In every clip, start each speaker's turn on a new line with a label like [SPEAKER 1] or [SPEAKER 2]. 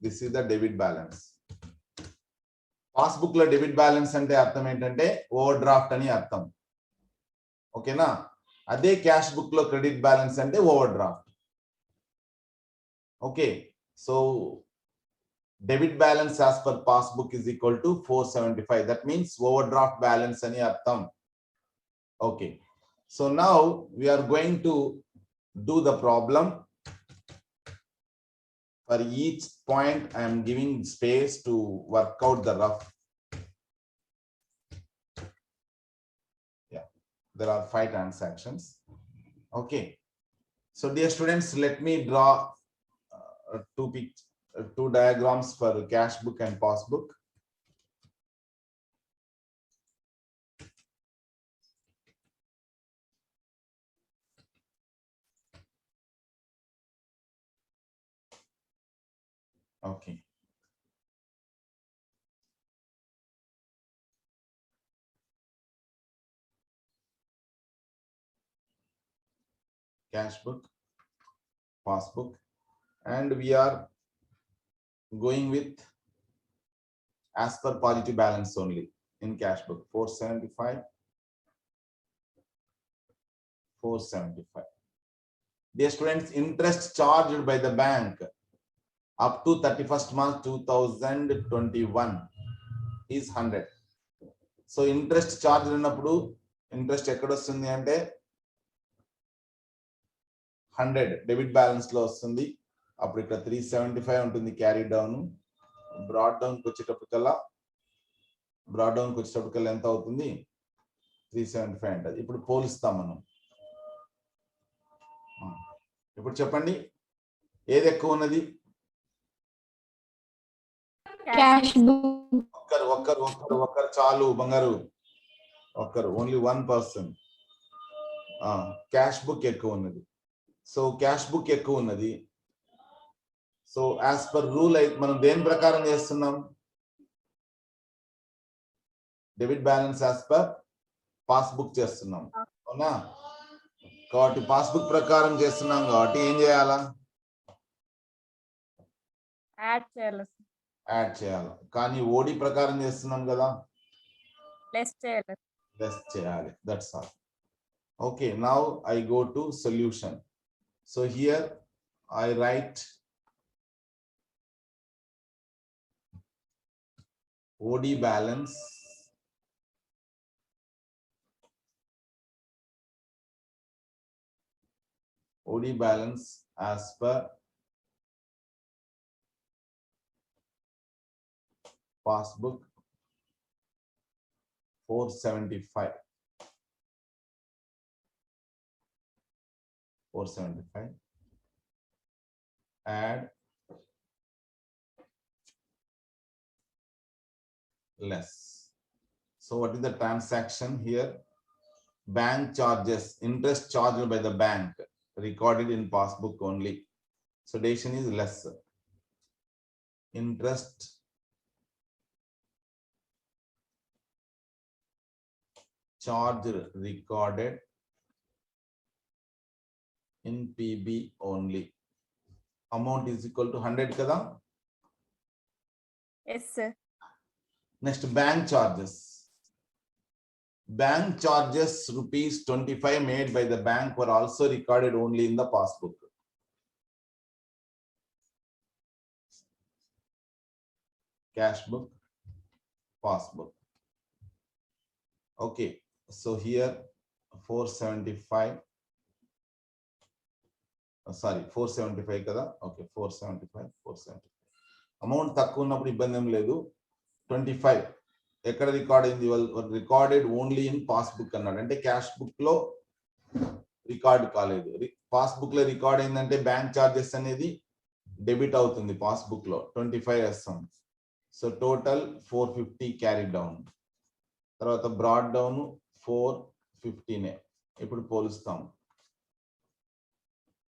[SPEAKER 1] This is the debit balance. Passbook లో debit balance అంటే అర్థం ఏంటంటే ఓవర్ డ్రాఫ్ట్ అని అర్థం. ఓకేనా? అదే క్యాష్ బుక్ లో క్రెడిట్ బ్యాలెన్స్ అంటే over draft. Okay, so debit balance as per passbook is equal to 475. That means over draft balance అని అర్థం. Okay, so now we are going to do the problem. For each point I am giving space to work out the rough. Yeah, there are 5 transactions. Okay, so dear students, let me draw two diagrams for cash book and passbook. Okay. Cash book, passbook, and we are going with as per positive balance only in cash book. 475, 475. Dear students, interest charged by the bank up to 31st March 2021 is 100. So interest charge ఉన్నప్పుడు interest ఎక్కడ వస్తుంది అంటే 100 debit balance లో వస్తుంది. అప్పుడు ఇక్కడ 375 ఉంటుంది carry down. Broad down కి వచ్చేటప్పటికల్లా ఎంత అవుతుంది? 375 అంటది. ఇప్పుడు పోలుస్తాం మనం. ఇప్పుడు చెప్పండి, ఏది ఎక్కువ ఉన్నది?
[SPEAKER 2] Cash book.
[SPEAKER 1] ఒక్కరు చాలు బంగారు. ఒక్కరు, ఓన్లీ 1 person. క్యాష్ బుక్ ఎక్కువ ఉన్నది. సో క్యాష్ బుక్ ఎక్కువ ఉన్నది. సో యాజ్ పర్ రూల్ అయితే మనం దేని ప్రకారం చేస్తున్నాం? Debit balance as per passbook చేస్తున్నాం, అవునా? కాబట్టి పాస్బుక్ ప్రకారం చేస్తున్నాం కాబట్టి ఏం చేయాలా? యాడ్ చేయాలి. కానీ ఓడి ప్రకారం చేస్తున్నాం కదా, లెస్ చేయాలి. That's all. Okay, now I go to solution. So here I right OD balance as per passbook 475. Add less. So what is the transaction here? Bank charges, interest charged by the bank recorded in passbook only. So decision is less. Interest charge recorded in PB only. Amount is equal to 100 kada?
[SPEAKER 2] Yes sir.
[SPEAKER 1] Next, bank charges. Bank charges rupees 25 made by the bank were also recorded only in the passbook. Cash book, passbook. Okay, so here 475. Sorry, 475 kada? Okay, 475. Amount తక్కువ ఉన్నప్పుడు ఇబ్బంది ఏం లేదు. 25 ఎక్కడ record అయింది? Recorded only in passbook అన్నాడు. అంటే cash book లో రికార్డ్ కాలేదు. పాస్బుక్ లో రికార్డ్ అయిందంటే బ్యాంక్ చార్జెస్ అనేది డెబిట్ అవుతుంది. పాస్బుక్ లో 25 వేస్తాం. So total 450 carry down. తర్వాత బ్రాడ్ డౌన్ 415. ఇప్పుడు పోలుస్తాం.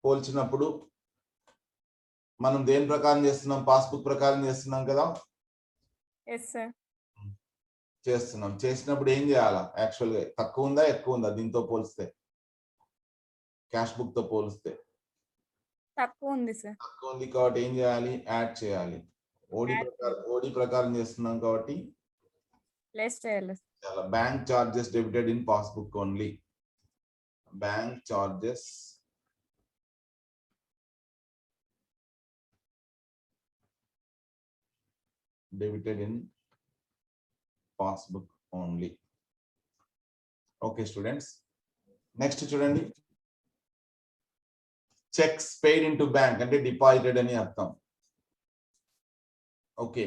[SPEAKER 1] పోల్చినప్పుడు మనం దేని ప్రకారం చేస్తున్నాం? పాస్బుక్ ప్రకారం చేస్తున్నాం కదా. చేస్తున్నాం. చేసినప్పుడు ఏం చేయాలా? యాక్చువల్ గా తక్కువ ఉందా ఎక్కువ ఉందా దీంతో పోలిస్తే? క్యాష్ బుక్ తో పోలిస్తే
[SPEAKER 2] తక్కువ ఉంది సార్.
[SPEAKER 1] తక్కువ ఉంది కాబట్టి ఏం చేయాలి? యాడ్ చేయాలి. ఓడి ప్రకారం చేస్తున్నాం కాబట్టి
[SPEAKER 3] లెస్ చేయాలి.
[SPEAKER 1] చాలా bank charges debited in passbook only. Bank charges debited in passbook only. Okay students, next చూడండి, చెక్స్ paid into bank అంటే డిపాజిటెడ్ అని అర్థం. Okay,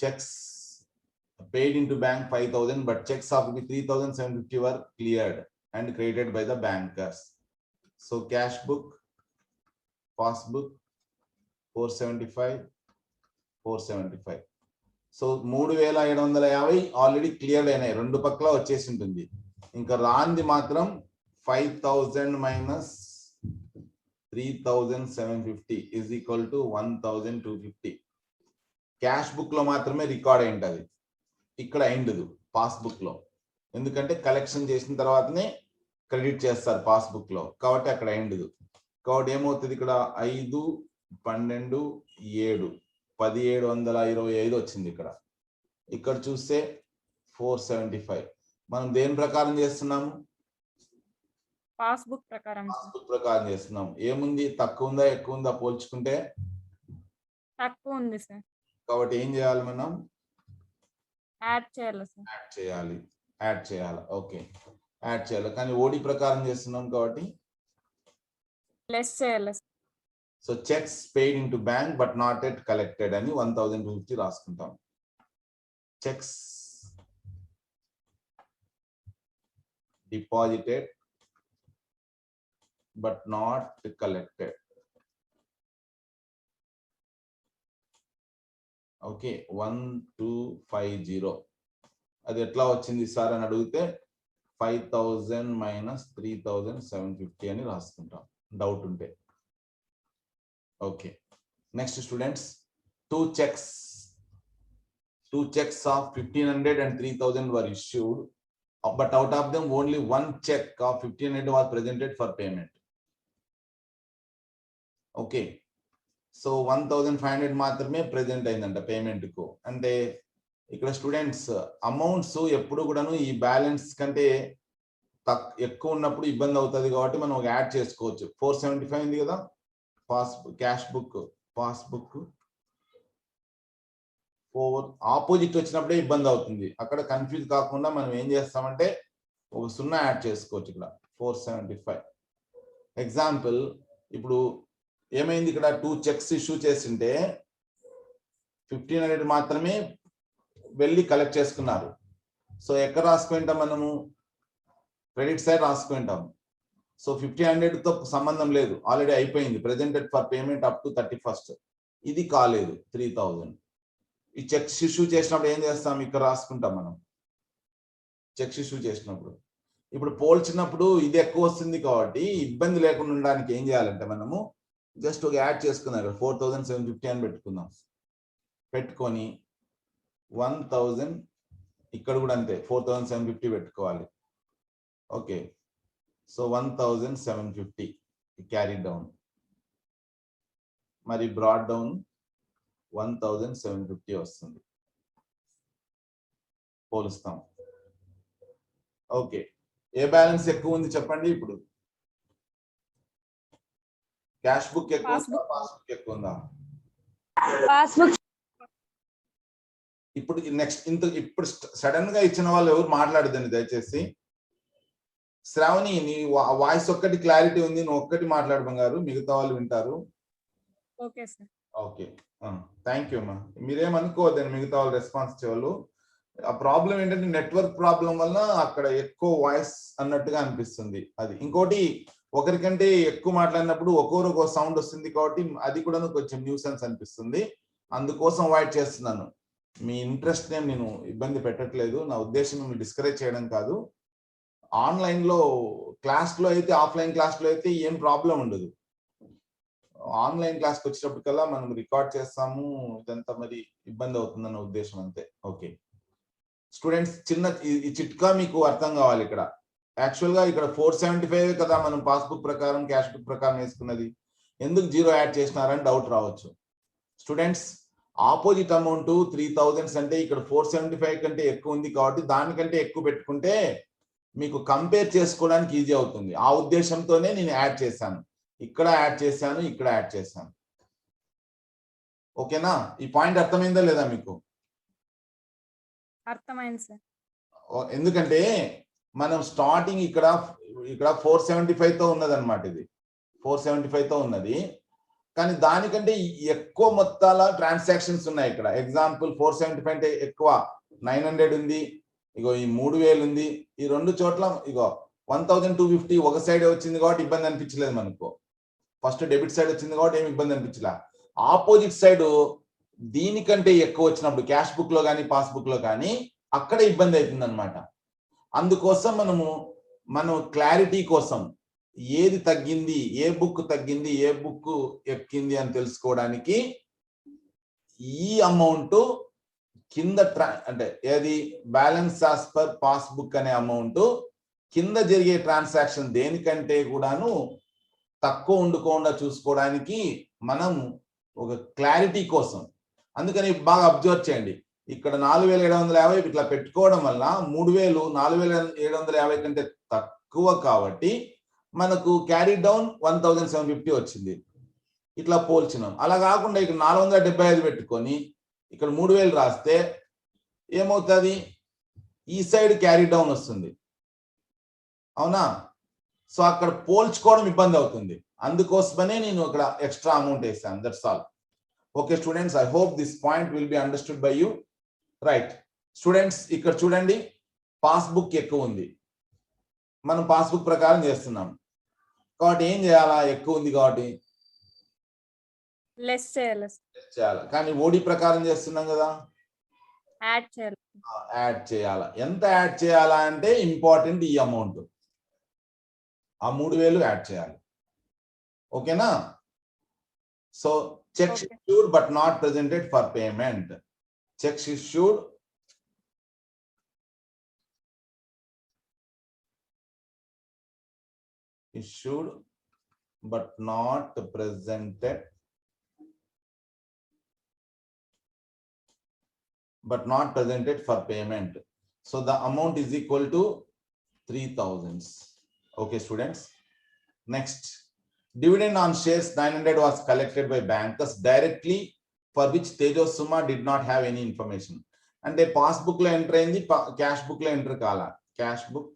[SPEAKER 1] checks paid into bank 5,000 but checks of 3,750 were cleared and created by the bankers. So cash book, passbook 475 475. So 3,750 already clear అయినాయి, రెండు పక్కల వచ్చేసి ఉంటుంది. ఇంకా రాంది మాత్రం 5,000 minus 3,750 is equal to 1,250. Cash book లో మాత్రమే రికార్డ్ అయి ఉంటుంది, ఇక్కడ అయిండదు పాస్బుక్ లో, ఎందుకంటే కలెక్షన్ చేసిన తర్వాతనే క్రెడిట్ చేస్తారు పాస్బుక్ లో, కాబట్టి అక్కడ అయిండదు. కాబట్టి ఏమవుతుంది, ఇక్కడ 5, 12, 7 1725 వచ్చింది. ఇక్కడ చూస్తే 475. మనం దేని ప్రకారం చేస్తున్నాము,
[SPEAKER 3] పాస్బుక్ ప్రకారం.
[SPEAKER 1] పాస్బుక్ ప్రకారం చేస్తున్నాం. ఏముంది, తక్కువ ఉందా ఎక్కువ ఉందా పోల్చుకుంటే
[SPEAKER 3] తక్కువ ఉంది సార్,
[SPEAKER 1] కాబట్టి ఏం చేయాలి, మనం
[SPEAKER 3] యాడ్ చేయాలి సార్.
[SPEAKER 1] యాడ్ చేయాలి. ఓకే, యాడ్ చేయాలి. కానీ ఓడి ప్రకారం చేస్తున్నాం కాబట్టి
[SPEAKER 3] లెస్ చేయాలి.
[SPEAKER 1] So checks paid in to bank but not at collected అని 1,250 రాసుకుంటాం. Checks deposited but not collected. Okay, 1250. అది ఎట్లా వచ్చింది సార్ అని అడిగితే 5,000 మైనస్ 3,750 అని రాసుకుంటాం డౌట్ ఉంటే. Okay, next students, two checks of 1,500 and 3,000 were issued, but out of them only one check of 1,500 was presented for payment. Okay, so 1,500 మాత్రమే present అయిందంట పేమెంట్ కు. అంటే ఇక్కడ స్టూడెంట్స్ అమౌంట్స్ ఎప్పుడు కూడాను ఈ బ్యాలెన్స్ కంటే ఎక్కువ ఉన్నప్పుడు ఇబ్బంది అవుతుంది, కాబట్టి మనం యాడ్ చేసుకోవచ్చు. 475 ఉంది కదా క్యాష్ బుక్, పాస్బుక్ 4 ఆపోజిట్ వచ్చినప్పుడే ఇబ్బంది అవుతుంది. అక్కడ కన్ఫ్యూజ్ కాకుండా మనం ఏం చేస్తామంటే ఒక 0 యాడ్ చేసుకోవచ్చు. ఇక్కడ 475. ఎగ్జాంపుల్, ఇప్పుడు ఏమైంది, ఇక్కడ 2 చెక్స్ ఇష్యూ చేస్తుంటే 1,500 మాత్రమే వెళ్ళి కలెక్ట్ చేసుకున్నారు. సో ఎక్కడ రాసుకుంటాం మనము, క్రెడిట్ సైడ్ రాసుకుంటాం. సో 1,500 తో సంబంధం లేదు, ఆల్రెడీ అయిపోయింది, presented for payment up to 31st. ఇది కాలేదు 3,000. ఈ చెక్స్ ఇష్యూ చేసినప్పుడు ఏం చేస్తాం, ఇక్కడ రాసుకుంటాం మనం చెక్స్ ఇష్యూ చేసినప్పుడు. ఇప్పుడు పోల్చినప్పుడు ఇది ఎక్కువ వస్తుంది కాబట్టి ఇబ్బంది లేకుండా ఉండడానికి ఏం చేయాలంటే మనము జస్ట్ ఒక యాడ్ చేసుకున్నాం, 4,750 అని పెట్టుకుందాం. పెట్టుకొని 1,000 ఇక్కడ కూడా అంతే 4,750 పెట్టుకోవాలి. ఓకే, సో 1,750 క్యారీ డౌన్, మరి బ్రాడ్ డౌన్ 1,750 వస్తుంది. పోలుస్తాం. ఓకే, ఏ బ్యాలెన్స్ ఎక్కువ ఉంది చెప్పండి. ఇప్పుడు క్యాష్ బుక్ ఎక్కువ ఉందా, పాస్బుక్ ఎక్కువ ఉందా?
[SPEAKER 2] పాస్బుక్.
[SPEAKER 1] ఇప్పుడు నెక్స్ట్ ఇప్పుడు సడన్ గా ఇచ్చిన వాళ్ళు ఎవరు మాట్లాడదండి దయచేసి. శ్రావణి, నీ వాయిస్ ఒక్కటి క్లారిటీ ఉంది, నువ్వు ఒక్కటి మాట్లాడు బంగారు, మిగతా వాళ్ళు వింటారు.
[SPEAKER 3] Okay sir.
[SPEAKER 1] Okay, thank you అమ్మా. మీరేమనుకోవద్దండి మిగతా వాళ్ళు రెస్పాన్స్ ఇచ్చేవాళ్ళు. ఆ ప్రాబ్లం ఏంటంటే నెట్వర్క్ ప్రాబ్లం వల్ల అక్కడ ఎక్కువ వాయిస్ అన్నట్టుగా అనిపిస్తుంది. అది ఇంకోటి, ఒకరికంటే ఎక్కువ మాట్లాడినప్పుడు ఒక్కొక్క సౌండ్ వస్తుంది కాబట్టి అది కూడా కొంచెం న్యూసెన్స్ అనిపిస్తుంది. అందుకోసం అవాయిడ్ చేస్తున్నాను. మీ ఇంట్రెస్ట్ నేను ఇబ్బంది పెట్టట్లేదు, నా ఉద్దేశం మిమ్మల్ని డిస్కరేజ్ చేయడం కాదు. ఆన్లైన్ లో క్లాస్ లో అయితే, ఆఫ్లైన్ క్లాస్ లో అయితే ఏం ప్రాబ్లం ఉండదు. ఆన్లైన్ క్లాస్కి వచ్చేటప్పటికల్లా మనం రికార్డ్ చేస్తాము, ఇదంతా మరి ఇబ్బంది అవుతుందన్న ఉద్దేశం అంతే. ఓకే స్టూడెంట్స్, చిన్న ఈ చిట్కా మీకు అర్థం కావాలి. ఇక్కడ యాక్చువల్ గా ఇక్కడ 475 కదా మనం పాస్బుక్ ప్రకారం క్యాష్ బుక్ ప్రకారం వేసుకున్నది, ఎందుకు 0 యాడ్ చేసినారని డౌట్ రావచ్చు. స్టూడెంట్స్ ఆపోజిట్ అమౌంట్ 3000 అంటే ఇక్కడ 475 కంటే ఎక్కువ ఉంది కాబట్టి దానికంటే ఎక్కువ పెట్టుకుంటే మీకు కంపేర్ చేసుకోవడానికి ఈజీ అవుతుంది. ఆ ఉద్దేశంతోనే నేను యాడ్ చేశాను, ఇక్కడ యాడ్ చేశాను, ఇక్కడ యాడ్ చేశాను. ఓకేనా? ఈ పాయింట్ అర్థమైందా లేదా మీకు?
[SPEAKER 3] అర్థమైంది సార్.
[SPEAKER 1] ఎందుకంటే మనం స్టార్టింగ్ ఇక్కడ 475 తో ఉన్నదన్నమాట. ఇది 475 తో ఉన్నది, కానీ దానికంటే ఎక్కువ మొత్తాల ట్రాన్సాక్షన్స్ ఉన్నాయి ఇక్కడ. ఎగ్జాంపుల్ 475 అంటే ఎక్కువ 900 ఉంది, ఇగో ఈ 3000 ఉంది. ఈ రెండు చోట్ల ఇగో 1250 ఒక సైడ్ వచ్చింది కాబట్టి ఇబ్బంది అనిపించలేదు మనకు. ఫస్ట్ డెబిట్ సైడ్ వచ్చింది కాబట్టి ఏమి ఇబ్బంది అనిపించలే. ఆపోజిట్ సైడ్ దీనికంటే ఎక్కువ వచ్చినప్పుడు క్యాష్ బుక్ లో కానీ పాస్బుక్ లో కానీ అక్కడ ఇబ్బంది అవుతుంది అనమాట. అందుకోసం మనం క్లారిటీ కోసం ఏది తగ్గింది, ఏ బుక్ తగ్గింది, ఏ బుక్ ఎక్కింది అని తెలుసుకోవడానికి ఈ అమౌంట్ కింద అంటే ఏది బ్యాలెన్స్ యాజ్ పర్ పాస్బుక్ అనే అమౌంట్ కింద జరిగే ట్రాన్సాక్షన్ దేనికంటే కూడాను తక్కువ ఉండకుండా చూసుకోవడానికి మనం ఒక క్లారిటీ కోసం. అందుకని బాగా అబ్జర్వ్ చేయండి. ఇక్కడ 4750 ఇట్లా పెట్టుకోవడం వల్ల 3000 4750 కంటే తక్కువ కాబట్టి మనకు క్యారీ డౌన్ 1750 వచ్చింది. ఇట్లా పోల్చినాం. అలా కాకుండా ఇక్కడ 475 పెట్టుకొని ఇక్కడ 3000 రాస్తే ఏమవుతుంది? ఈ సైడ్ క్యారీ డౌన్ వస్తుంది, అవునా? సో అక్కడ పోల్చుకోవడం ఇబ్బంది అవుతుంది. అందుకోసమనే నేను ఇక్కడ ఎక్స్ట్రా అమౌంట్ వేసాను. That's all. Okay students, I hope this point will be understood by you. Right students, ఇక్కడ చూడండి పాస్బుక్ ఎక్కువ ఉంది, మనం పాస్బుక్ ప్రకారం చేస్తున్నాం కాబట్టి ఏం చేయాలా? ఎక్కువ ఉంది కాబట్టి
[SPEAKER 3] లెస్ చేయాలి.
[SPEAKER 1] కానీ ఓడి ప్రకారం చేస్తున్నాం కదా,
[SPEAKER 3] యాడ్ చేయాలి.
[SPEAKER 1] యాడ్ చేయాలా. ఎంత యాడ్ చేయాలా అంటే ఇంపార్టెంట్ ఈ అమౌంట్, ఆ 3000 యాడ్ చేయాలి. ఓకేనా? So checks issued but not presented for payment. Checks issued but not presented for payment. So the amount is equal to 3000. Okay students, next, dividend on shares 900 was collected by bankers directly, for which Tejasuma did not have any information. And a passbook lo enter ayindi, cash book lo enter kala. Cash book,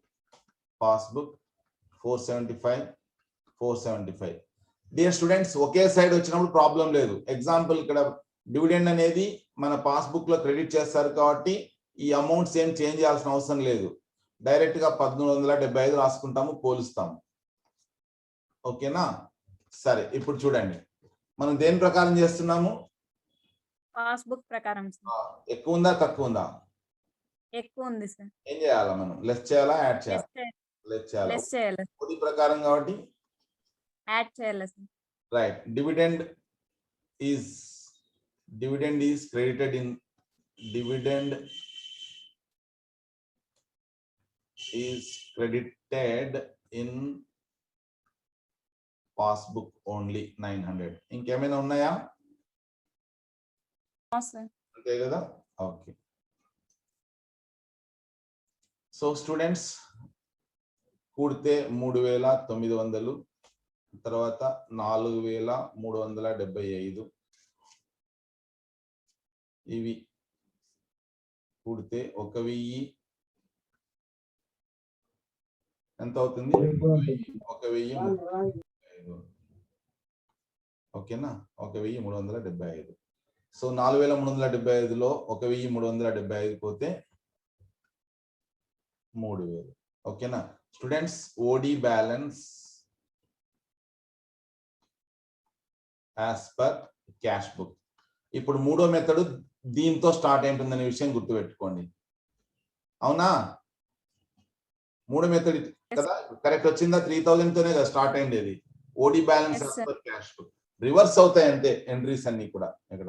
[SPEAKER 1] passbook 475. Dear students, ఒకే side వచ్చినప్పుడు problem లేదు. Example ఇక్కడ dividend అనేది మన passbook లో credit చేస్తారు కాబట్టి ఈ అమౌంట్స్ ఏం చేంజ్ చేయాల్సిన అవసరం లేదు. డైరెక్ట్ గా 1475 రాసుకుంటాము, పోలుస్తాము. ఓకేనా? సరే, ఇప్పుడు చూడండి మనం దేని ప్రకారం చేస్తున్నాము?
[SPEAKER 3] పాస్బుక్ ప్రకారం.
[SPEAKER 1] ఎక్కువ ఉందా తక్కువ ఉందా?
[SPEAKER 3] ఎక్కువ ఉంది సార్.
[SPEAKER 1] ఏం చేయాలా? మనం లెస్ చేయాలా యాడ్ చేయాలా? లెస్ చేయాలి. ఓడి ప్రకారం కాబట్టి
[SPEAKER 3] యాడ్ చేయాలి sir.
[SPEAKER 1] Right. Dividend is credited in passbook only 900. ఇంకేమైనా ఉన్నాయా? అంతే కదా? ఓకే. సో స్టూడెంట్స్, కూడితే 3900, తర్వాత 4375, ఇవి కూడితే 1000 ఎంత అవుతుంది? 1035. ఓకేనా? 1375. సో 4375లో 1375 పోతే 3000. ఓకేనా students? OD balance as per cash book. ఇప్పుడు మూడో మెథడ్ దీంతో స్టార్ట్ అయింటుందనే విషయం గుర్తుపెట్టుకోండి, అవునా? మూడో మెథడ్ కదా కరెక్ట్ వచ్చిందా? 3000 తోనే కదా స్టార్ట్ అయింది. OD balance as per cash book. Reverse అవుతాయి అంతే ఎంట్రీస్ అన్ని కూడా ఇక్కడ.